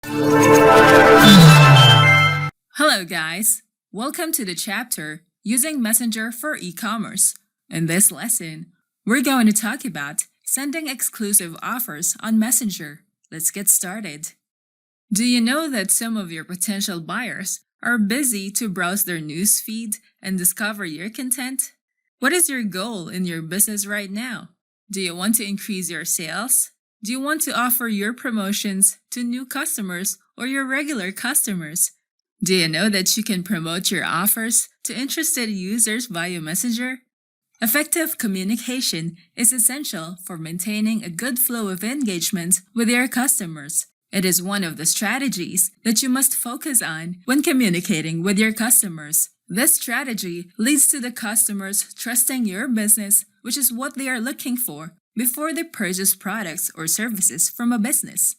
Hello guys! Welcome to the chapter Using Messenger for E-commerce. In this lesson, we're going to talk about sending exclusive offers on Messenger. Let's get started. Do you know that some of your potential buyers are busy to browse their news feed and discover your content? What is your goal in your business right now? Do you want to increase your sales? Do you want to offer your promotions to new customers or your regular customers? Do you know that you can promote your offers to interested users via Messenger? Effective communication is essential for maintaining a good flow of engagement with your customers. It is one of the strategies that you must focus on when communicating with your customers. This strategy leads to the customers trusting your business, which is what they are looking for before they purchase products or services from a business.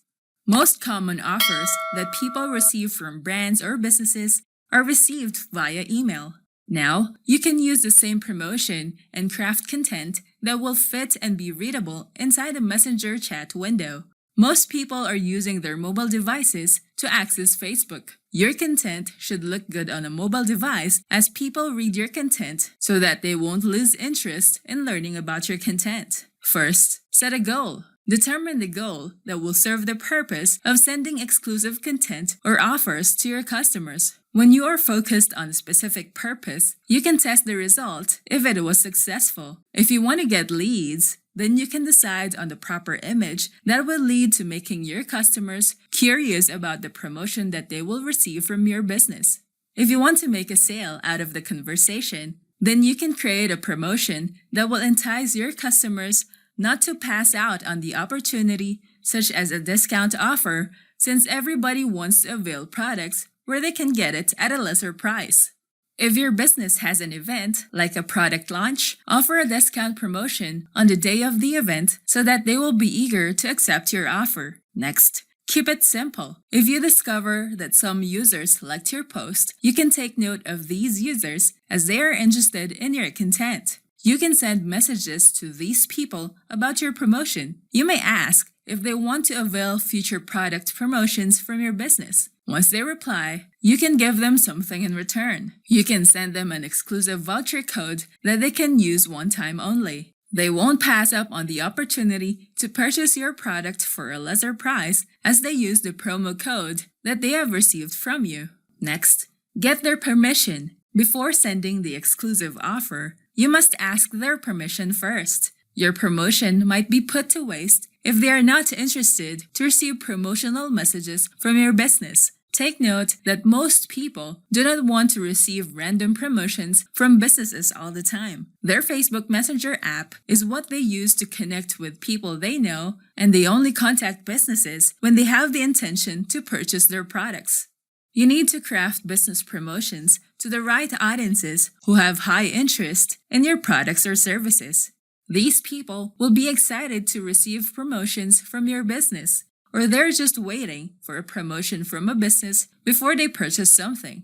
Most common offers that people receive from brands or businesses are received via email. Now, you can use the same promotion and craft content that will fit and be readable inside a Messenger chat window. Most people are using their mobile devices to access Facebook. Your content should look good on a mobile device as people read your content so that they won't lose interest in learning about your content. First, set a goal. Determine the goal that will serve the purpose of sending exclusive content or offers to your customers. When you are focused on a specific purpose, you can test the result if it was successful. If you want to get leads, then you can decide on the proper image that will lead to making your customers curious about the promotion that they will receive from your business. If you want to make a sale out of the conversation, then you can create a promotion that will entice your customers not to pass out on the opportunity, such as a discount offer, since everybody wants to avail products where they can get it at a lesser price. If your business has an event, like a product launch, offer a discount promotion on the day of the event so that they will be eager to accept your offer. Next, keep it simple. If you discover that some users liked your post, you can take note of these users as they are interested in your content. You can send messages to these people about your promotion. You may ask if they want to avail future product promotions from your business. Once they reply, you can give them something in return. You can send them an exclusive voucher code that they can use one time only. They won't pass up on the opportunity to purchase your product for a lesser price as they use the promo code that they have received from you. Next, get their permission. Before sending the exclusive offer, you must ask their permission first. Your promotion might be put to waste if they are not interested to receive promotional messages from your business. Take note that most people do not want to receive random promotions from businesses all the time. Their Facebook Messenger app is what they use to connect with people they know, and they only contact businesses when they have the intention to purchase their products. You need to craft business promotions to the right audiences who have high interest in your products or services. These people will be excited to receive promotions from your business, or they're just waiting for a promotion from a business before they purchase something.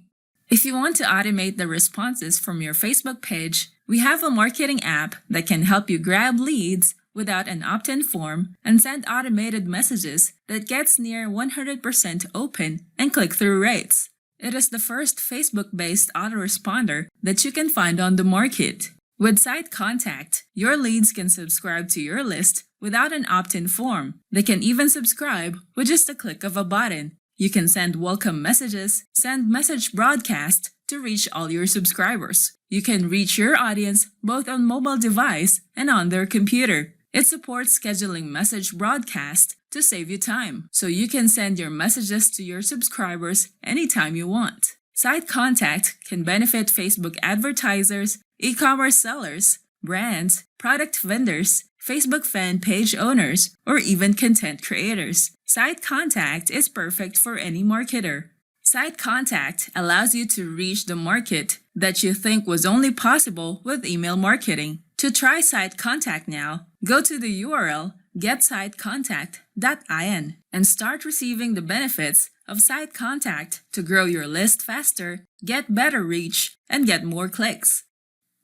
If you want to automate the responses from your Facebook page, we have a marketing app that can help you grab leads without an opt-in form and send automated messages that gets near 100% open and click-through rates. It is the first Facebook-based autoresponder that you can find on the market. With Site Contact, your leads can subscribe to your list without an opt-in form. They can even subscribe with just a click of a button. You can send welcome messages, send message broadcast to reach all your subscribers. You can reach your audience both on mobile device and on their computer. It supports scheduling message broadcast to save you time, so you can send your messages to your subscribers anytime you want. Site Contact can benefit Facebook advertisers, e-commerce sellers, brands, product vendors, Facebook fan page owners, or even content creators. Site Contact is perfect for any marketer. Site Contact allows you to reach the market that you think was only possible with email marketing. To try Site Contact now, go to the URL getsitecontact.in and start receiving the benefits of Site Contact to grow your list faster, get better reach, and get more clicks.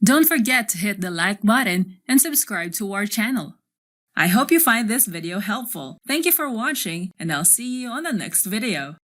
Don't forget to hit the like button and subscribe to our channel. I hope you find this video helpful. Thank you for watching, and I'll see you on the next video.